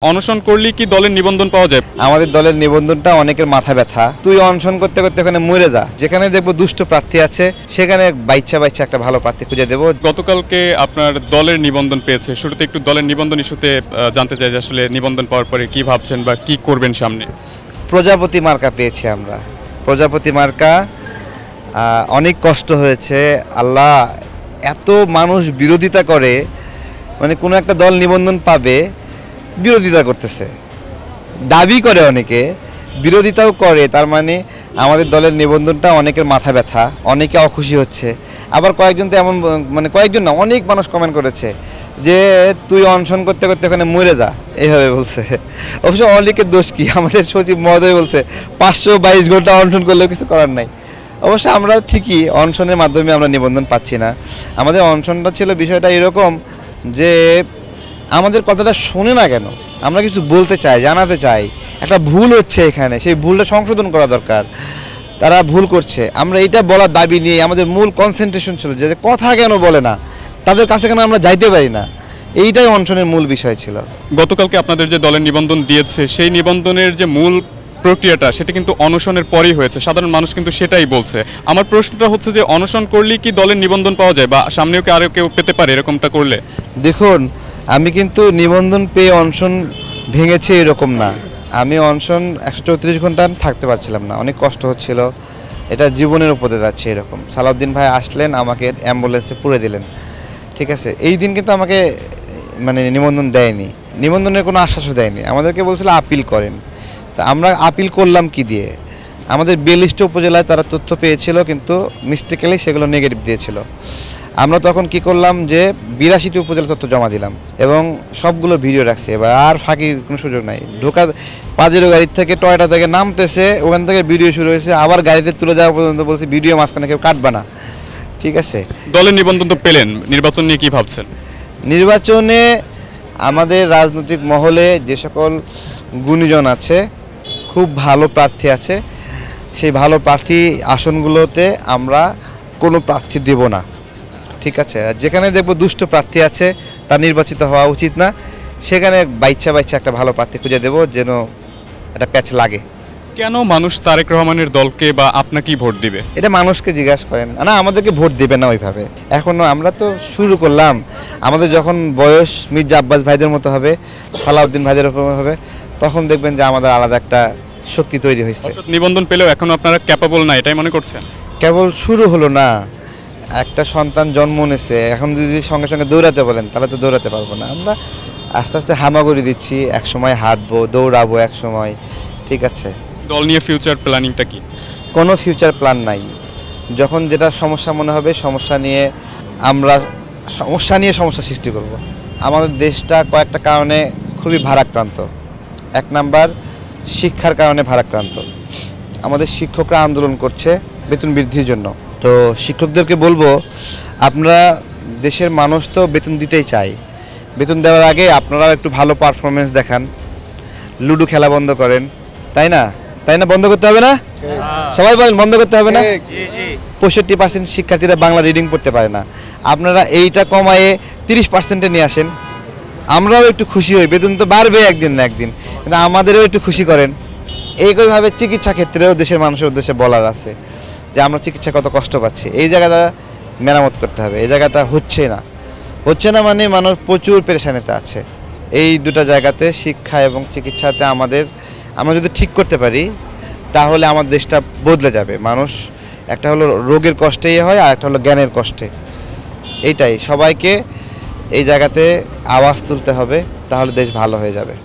অনশন করলে কি দলের নিবন্ধন পাওয়া যায়? আমাদের দলের নিবন্ধনটা অনেকের মাথা ব্যথা। তুই অনশন করতে করতে ওখানে মরে যা, যেখানে দেখবো দুষ্ট প্রার্থী আছে সেখানে বাইচ্ছা বাইচ্ছা একটা ভালো প্রার্থী খুঁজে দেবো। গতকালকে আপনার দলের নিবন্ধন পেয়েছে, শুরুতে একটু দলের নিবন্ধন ইস্যুতে জানতে চাই যে আসলে নিবন্ধন পাওয়ার পরে কি ভাবছেন বা কি করবেন সামনে? প্রজাপতি মার্কা পেয়েছি আমরা। প্রজাপতি মার্কা অনেক কষ্ট হয়েছে। আল্লাহ, এত মানুষ বিরোধিতা করে, মানে কোনো একটা দল নিবন্ধন পাবে বিরোধিতা করতেছে, দাবি করে, অনেকে বিরোধিতাও করে। তার মানে আমাদের দলের নিবন্ধনটা অনেকের মাথা ব্যথা, অনেকে অখুশি হচ্ছে। আবার কয়েকজন তো এমন, মানে কয়েকজন না, অনেক মানুষ কমেন্ট করেছে যে তুই অনশন করতে করতে ওখানে মরে যা, এইভাবে বলছে। অবশ্য অনেকের দোষ কি, আমাদের সচিব মহোদয় বলছে 522 ঘন্টা অনশন করলেও কিছু করার নাই। অবশ্য আমরা ঠিকই অনশনের মাধ্যমে আমরা নিবন্ধন পাচ্ছি না। আমাদের অনশনটা ছিল বিষয়টা এরকম যে আমাদের কথাটা শোনে না কেন, আমরা কিছু বলতে চাই, জানাতে চাই, একটা ভুল হচ্ছে এখানে, সেই ভুলটা সংশোধন করা দরকার। তারা ভুল করছে, আমরা এইটা বলার দাবি নিয়ে আমাদের মূল কনসেন্ট্রেশন ছিল যে কথা কেন বলে না, তাদের কাছে কেন আমরা যাইতে পারি না, এইটাই অনশনের মূল বিষয় ছিল। গতকালকে আপনাদের যে দলের নিবন্ধন দিয়েছে, সেই নিবন্ধনের যে মূল প্রক্রিয়াটা সেটা কিন্তু অনশনের পরেই হয়েছে, সাধারণ মানুষ কিন্তু সেটাই বলছে। আমার প্রশ্নটা হচ্ছে যে অনশন করলে কি দলের নিবন্ধন পাওয়া যায় বা সামনেও কি আরও কেউ পেতে পারে এরকমটা করলে? দেখুন, আমি কিন্তু নিবন্ধন পেয়ে অনশন ভেঙেছি এরকম না। আমি অনশন 134 ঘন্টা আমি থাকতে পারছিলাম না, অনেক কষ্ট হচ্ছিল, এটা জীবনের উপরে যাচ্ছে এরকম। সালাউদ্দিন ভাই আসলেন, আমাকে অ্যাম্বুলেন্সে পুরে দিলেন, ঠিক আছে। এই দিন কিন্তু আমাকে মানে নিবন্ধন দেয়নি, নিবন্ধনের কোনো আশ্বাসও দেয়নি, আমাদেরকে বলছিল আপিল করেন। তা আমরা আপিল করলাম কি দিয়ে? আমাদের 42টা উপজেলায় তারা তথ্য পেয়েছিল, কিন্তু মিস্টেকেলি সেগুলো নেগেটিভ দিয়েছিল। আমরা তখন কি করলাম যে 82টি উপজেলা তথ্য জমা দিলাম এবং সবগুলো ভিডিও রাখছে। এবার আর ফাঁকির কোনো সুযোগ নাই। ঢোকা পাজেরো গাড়ির থেকে, টয়টা থেকে নামতেছে, ওখান থেকে ভিডিও শুরু হয়েছে, আবার গাড়িতে তুলে যাওয়া পর্যন্ত বলছে ভিডিও মাঝখানে কেউ কাটবা না, ঠিক আছে। দলের নিবন্ধন তো পেলেন, নির্বাচন নিয়ে কি ভাবছেন? নির্বাচনে আমাদের রাজনৈতিক মহলে যে সকল গুণীজন আছে, খুব ভালো প্রার্থী আছে, সেই ভালো প্রার্থী আসনগুলোতে আমরা কোনো প্রার্থী দেব না, ঠিক আছে। যেখানে দেখব দুষ্ট প্রার্থী আছে, তা নির্বাচিত হওয়া উচিত না, সেখানে বাইচ্ছা বাইচ্ছা একটা ভালো প্রার্থী খুঁজে দেব, যেন একটা প্যাচ লাগে। কেন মানুষ তারেক রহমানের দলকে বা আপনাকেই ভোট দিবে? এটা মানুষকে জিজ্ঞাসা করেন না, আমাদেরকে ভোট দেবে না ওইভাবে। এখনও আমরা তো শুরু করলাম, আমাদের যখন বয়স মির্জা আব্বাস ভাইদের মতো হবে, সালাউদ্দিন ভাইদের হবে, তখন দেখবেন যে আমাদের আলাদা একটা শক্তি তৈরি হয়েছে। নিবন্ধন পেলেও এখনো আপনারা ক্যাপাবল না, এটাই মনে করছেন? কেবল শুরু হলো না, একটা সন্তান জন্ম নিয়েছে, এখন যদি সঙ্গে সঙ্গে দৌড়াতে বলেন তাহলে তো দৌড়াতে পারবো না। আমরা আস্তে আস্তে হামাগুড়ি দিচ্ছি, এক সময় হাঁটবো, দৌড়াবো এক সময়, ঠিক আছে। দল নিয়ে ফিউচার প্ল্যানিংটা কি? কোনো ফিউচার প্ল্যান নাই। যখন যেটা সমস্যা মনে হবে, সমস্যা নিয়ে আমরা সমস্যা সৃষ্টি করব। আমাদের দেশটা কয়েকটা কারণে খুবই ভারাক্রান্ত। 1 নাম্বার, শিক্ষার কারণে ভারাক্রান্ত। আমাদের শিক্ষকরা আন্দোলন করছে বেতন বৃদ্ধির জন্য। তো শিক্ষকদেরকে বলবো, আপনারা, দেশের মানুষ তো বেতন দিতেই চায়, বেতন দেওয়ার আগে আপনারাও একটু ভালো পারফরমেন্স দেখান, লুডো খেলা বন্ধ করেন, তাই না? বন্ধ করতে হবে না? সবাই বলেন বন্ধ করতে হবে না? 65% শিক্ষার্থীরা বাংলা রিডিং পড়তে পারে না, আপনারা এইটা কমায়ে 30%-এ নিয়ে আসেন, আমরাও একটু খুশি হই। বেতন তো বাড়বে একদিন না একদিন, কিন্তু আমাদেরও একটু খুশি করেন। এইভাবে চিকিৎসা ক্ষেত্রেও দেশের মানুষের উদ্দেশ্যে বলার আছে যে আমরা চিকিৎসা কত কষ্ট পাচ্ছি, এই জায়গাটা মেরামত করতে হবে। এই জায়গাটা হচ্ছে না মানে মানুষ প্রচুর পেরেশানিতে আছে। এই দুটো জায়গাতে, শিক্ষা এবং চিকিৎসাতে আমরা যদি ঠিক করতে পারি তাহলে আমার দেশটা বদলে যাবে। মানুষ, একটা হলো রোগের কষ্টেই হয়, আর একটা হলো জ্ঞানের কষ্টে। এইটাই সবাইকে এই জায়গাতে আওয়াজ তুলতে হবে, তাহলে দেশ ভালো হয়ে যাবে।